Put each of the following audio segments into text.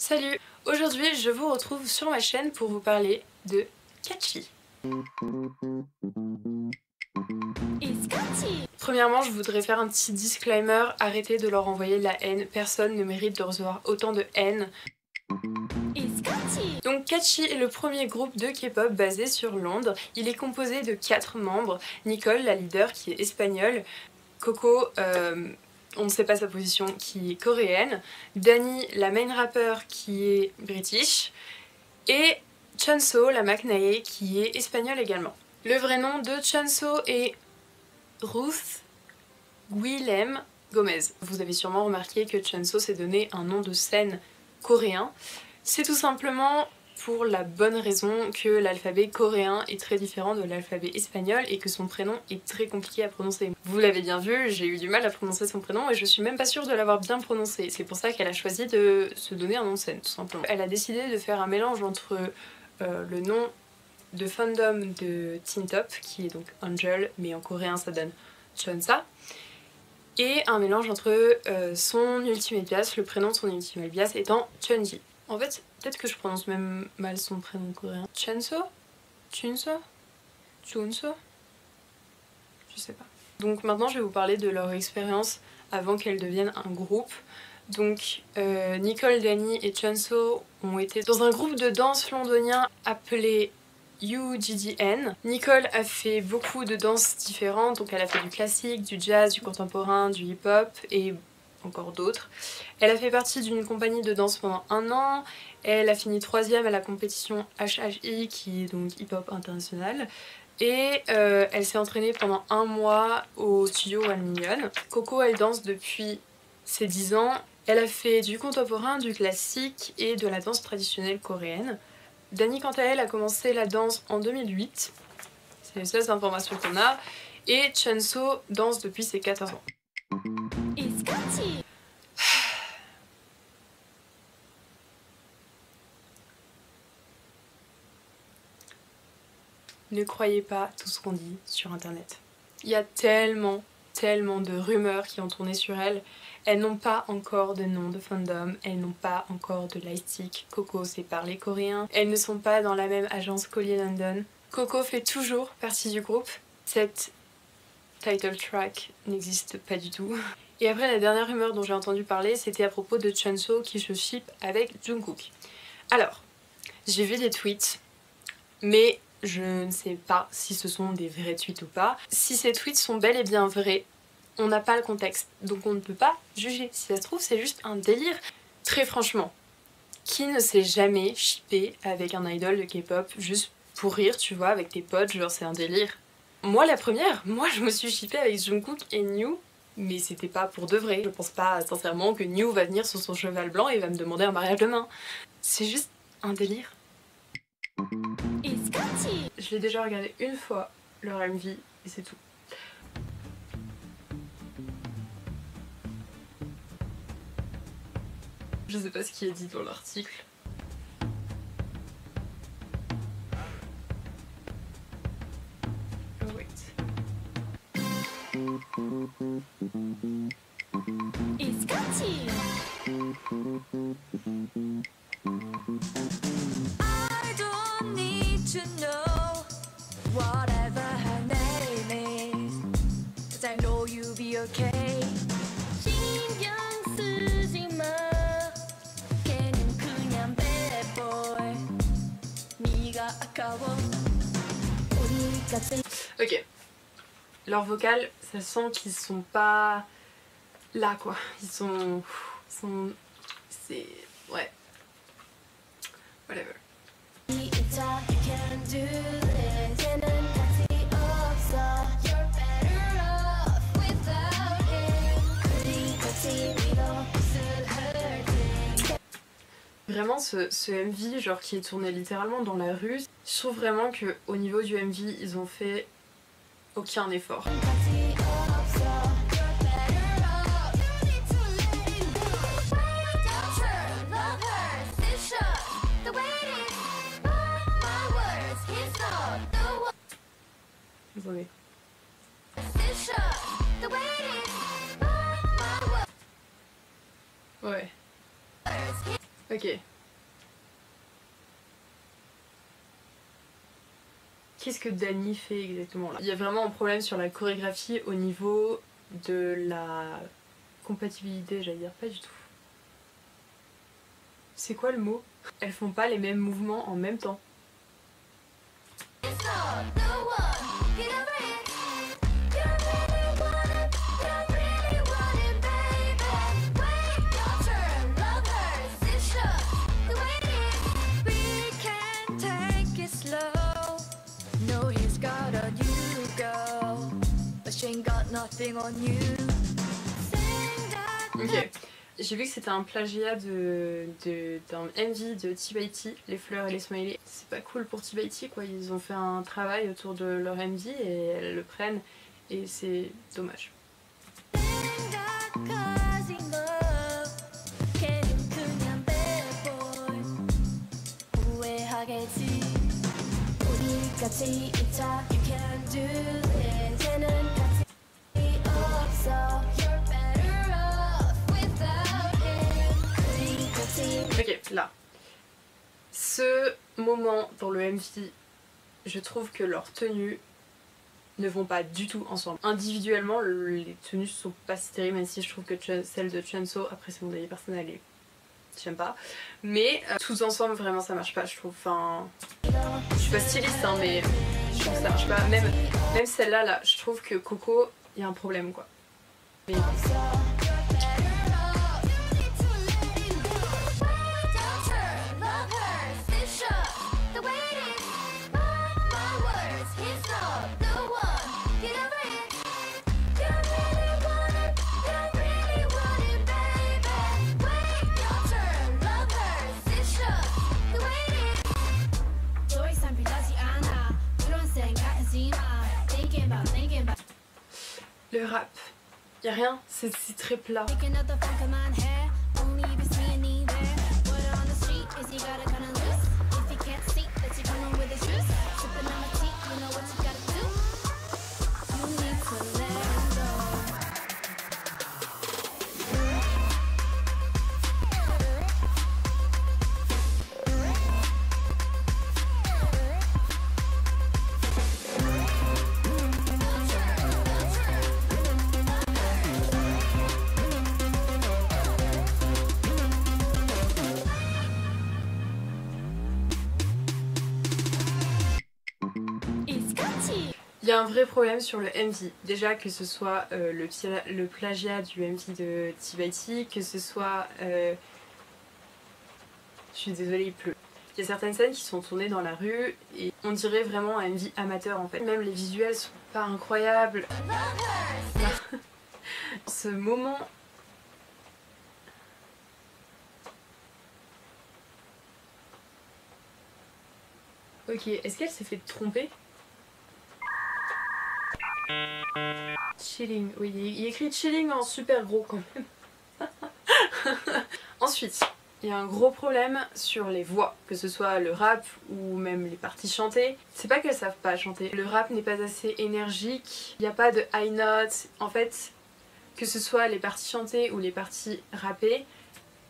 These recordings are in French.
Salut! Aujourd'hui je vous retrouve sur ma chaîne pour vous parler de Catchy. Premièrement, je voudrais faire un petit disclaimer, arrêtez de leur envoyer de la haine, personne ne mérite de recevoir autant de haine. Donc Catchy est le premier groupe de K-pop basé sur Londres. Il est composé de 4 membres. Nicole, la leader, qui est espagnole. Coco, on ne sait pas sa position, qui est coréenne. Danny, la main rapper, qui est british. Et Chunso, la McNae, qui est espagnole également. Le vrai nom de Chunso est Ruth Guilhem Gomez. Vous avez sûrement remarqué que Chunso s'est donné un nom de scène coréen. C'est tout simplement pour la bonne raison que l'alphabet coréen est très différent de l'alphabet espagnol et que son prénom est très compliqué à prononcer. Vous l'avez bien vu, j'ai eu du mal à prononcer son prénom et je suis même pas sûre de l'avoir bien prononcé. C'est pour ça qu'elle a choisi de se donner un nom de scène, tout simplement. Elle a décidé de faire un mélange entre le nom de fandom de Teen Top, qui est donc Angel, mais en coréen ça donne Chunsa, et un mélange entre son ultimate bias, le prénom de son ultimate bias étant Chunji. En fait, peut-être que je prononce même mal son prénom coréen. Chunso? Chunso? Chunso? Je sais pas. Donc maintenant je vais vous parler de leur expérience avant qu'elles deviennent un groupe. Donc Nicole, Danny et Chunso ont été dans un groupe de danse londonien appelé UGDN. Nicole a fait beaucoup de danses différentes, donc elle a fait du classique, du jazz, du contemporain, du hip-hop et encore d'autres. Elle a fait partie d'une compagnie de danse pendant 1 an, elle a fini 3e à la compétition HHI qui est donc hip-hop international. Et elle s'est entraînée pendant 1 mois au studio 1 Million. Coco, elle danse depuis ses 10 ans. Elle a fait du contemporain, du classique et de la danse traditionnelle coréenne. Danny, quant à elle, a commencé la danse en 2008. C'est les seules informations qu'on a. Et Chunso danse depuis ses 14 ans. Ne croyez pas tout ce qu'on dit sur internet. Il y a tellement de rumeurs qui ont tourné sur elles. Elles n'ont pas encore de nom de fandom, elles n'ont pas encore de lightstick. Coco sait parler coréen. Elles ne sont pas dans la même agence Collier London. Coco fait toujours partie du groupe. Cette title track n'existe pas du tout. Et après, la dernière rumeur dont j'ai entendu parler, c'était à propos de Chunso qui se ship avec Jungkook. Alors, j'ai vu des tweets, mais je ne sais pas si ce sont des vrais tweets ou pas. Si ces tweets sont bel et bien vrais, on n'a pas le contexte, donc on ne peut pas juger. Si ça se trouve, c'est juste un délire. Très franchement, qui ne s'est jamais shippé avec un idol de K-pop juste pour rire, tu vois, avec tes potes, genre c'est un délire. Moi la première, moi je me suis shippée avec Jungkook et New, mais c'était pas pour de vrai. Je pense pas sincèrement que New va venir sur son cheval blanc et va me demander un mariage demain. C'est juste un délire. Je l'ai déjà regardé 1 fois, leur MV, et c'est tout. Je sais pas ce qui est dit dans l'article. Oh wait. Whatever her name is, 'cause I know you'll be okay. 신경 쓰지 마. 걔는 그냥 bad boy. 네가 아까워. Ok. Leur vocal, ça sent qu'ils sont pas là quoi. Ils sont. C'est. Ouais. Whatever. Vraiment ce MV genre qui est tourné littéralement dans la rue, je trouve vraiment que au niveau du MV ils ont fait aucun effort. Désolée. Ouais. Ok. qu'est-ce que Dani fait exactement là? Il y a vraiment un problème sur la chorégraphie au niveau de la compatibilité, j'allais dire, pas du tout. C'est quoi le mot? Elles font pas les mêmes mouvements en même temps. Ok, j'ai vu que c'était un plagiat d'un MV de T-by-T, Les fleurs et les smileys. C'est pas cool pour T-by-T quoi, ils ont fait un travail autour de leur MV et elles le prennent et c'est dommage. Ok, là. Ce moment dans le MV, je trouve que leurs tenues ne vont pas du tout ensemble. Individuellement, les tenues sont pas si terribles, même si je trouve que celle de Chunso, après c'est mon avis personnel et j'aime pas. Mais tous ensemble, vraiment ça marche pas, je trouve. Enfin, je suis pas styliste, hein, mais je trouve que ça marche pas. Même celle-là, là, je trouve que Coco, il y a un problème quoi. Mais... Le rap, y a rien, c'est très plat. Il y a un vrai problème sur le MV. Déjà que ce soit le plagiat du MV de T-by-T, que ce soit... Je suis désolée, il pleut. Il y a certaines scènes qui sont tournées dans la rue et on dirait vraiment un MV amateur en fait. Même les visuels sont pas incroyables. Ce moment... Ok, est-ce qu'elle s'est fait tromper? Chilling, oui, il écrit chilling en super gros quand même. Ensuite, il y a un gros problème sur les voix, que ce soit le rap ou même les parties chantées. C'est pas qu'elles savent pas chanter, le rap n'est pas assez énergique, il n'y a pas de high notes. En fait, que ce soit les parties chantées ou les parties rappées,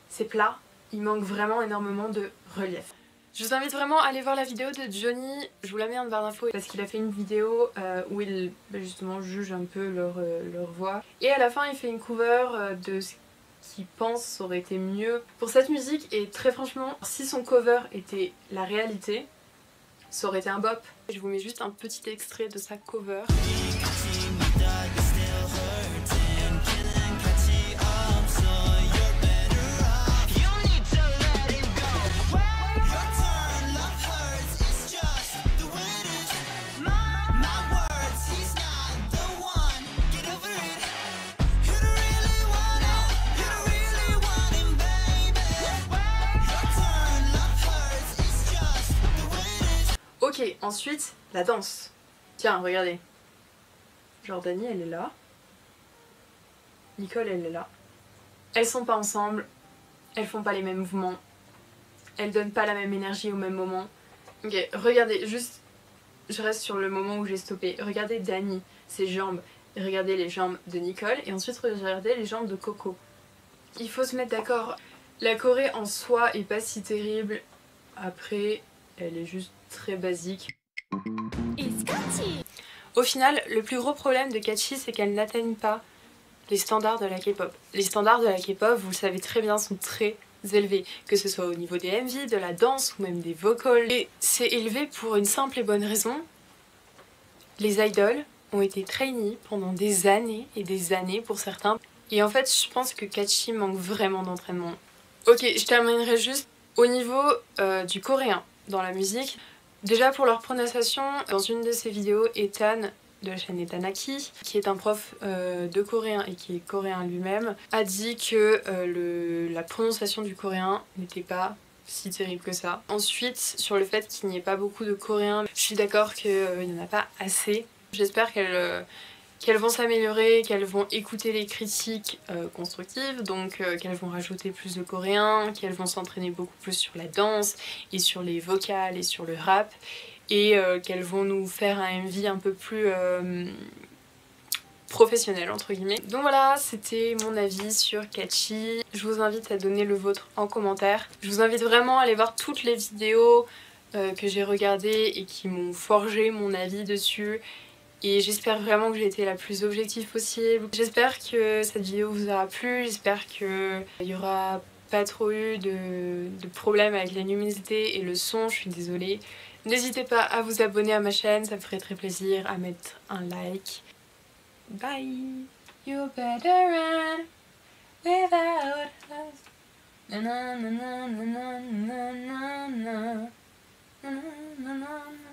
c'est plat, il manque vraiment énormément de relief. Je vous invite vraiment à aller voir la vidéo de Johnny, je vous la mets en barre d'infos parce qu'il a fait une vidéo où il justement juge un peu leur voix. Et à la fin il fait une cover de ce qu'il pense aurait été mieux pour cette musique et très franchement si son cover était la réalité, ça aurait été un bop. Je vous mets juste un petit extrait de sa cover. Ok, ensuite, la danse. Tiens, regardez. Genre Dani, elle est là. Nicole, elle est là. Elles sont pas ensemble. Elles font pas les mêmes mouvements. Elles donnent pas la même énergie au même moment. Ok, regardez, juste... Je reste sur le moment où j'ai stoppé. Regardez Dani, ses jambes. Et regardez les jambes de Nicole. Et ensuite, regardez les jambes de Coco. Il faut se mettre d'accord. La choré en soi est pas si terrible. Après, elle est juste très basique. Au final, le plus gros problème de Catchy, c'est qu'elle n'atteigne pas les standards de la K-pop. Les standards de la K-pop, vous le savez très bien, sont très élevés, que ce soit au niveau des MV, de la danse ou même des vocals. Et c'est élevé pour une simple et bonne raison. Les idoles ont été trainés pendant des années et des années pour certains. Et en fait, je pense que Catchy manque vraiment d'entraînement. Ok, je terminerai juste au niveau du coréen dans la musique. Déjà pour leur prononciation, dans une de ses vidéos, Ethan de la chaîne Etanaki, qui est un prof de coréen et qui est coréen lui-même, a dit que la prononciation du coréen n'était pas si terrible que ça. Ensuite, sur le fait qu'il n'y ait pas beaucoup de coréens, je suis d'accord qu'il n'y en a pas assez. J'espère qu'elles vont s'améliorer, qu'elles vont écouter les critiques constructives, donc qu'elles vont rajouter plus de coréens, qu'elles vont s'entraîner beaucoup plus sur la danse et sur les vocales et sur le rap, et qu'elles vont nous faire un MV un peu plus professionnel entre guillemets. Donc voilà, c'était mon avis sur Catchy. Je vous invite à donner le vôtre en commentaire. Je vous invite vraiment à aller voir toutes les vidéos que j'ai regardées et qui m'ont forgé mon avis dessus. Et j'espère vraiment que j'ai été la plus objective possible. J'espère que cette vidéo vous aura plu, j'espère qu'il n'y aura pas trop eu de problèmes avec la luminosité et le son, je suis désolée. N'hésitez pas à vous abonner à ma chaîne, ça me ferait très plaisir, à mettre un like. Bye! You better run without us. Na na na na na na na na na na na na.